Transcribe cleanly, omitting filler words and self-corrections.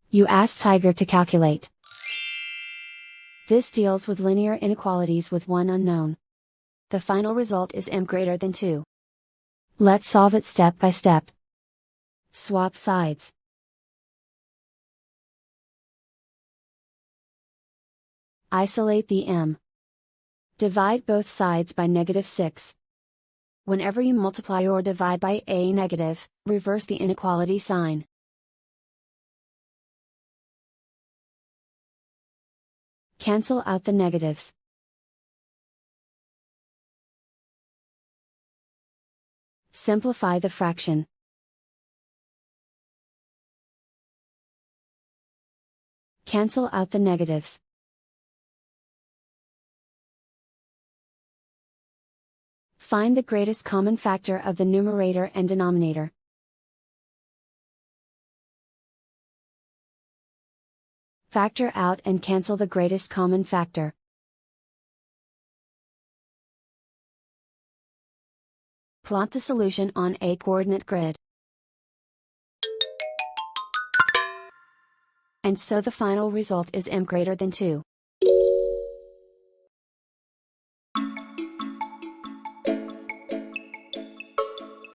You ask Tiger to calculate. This deals with linear inequalities with one unknown. The final result is m greater than 2. Let's solve it step by step. Swap sides. Isolate the m. Divide both sides by -6. Whenever you multiply or divide by a negative, reverse the inequality sign. Cancel out the negatives. Simplify the fraction. Cancel out the negatives. Find the greatest common factor of the numerator and denominator. Factor out and cancel the greatest common factor. Plot the solution on a coordinate grid. And so the final result is m greater than 2.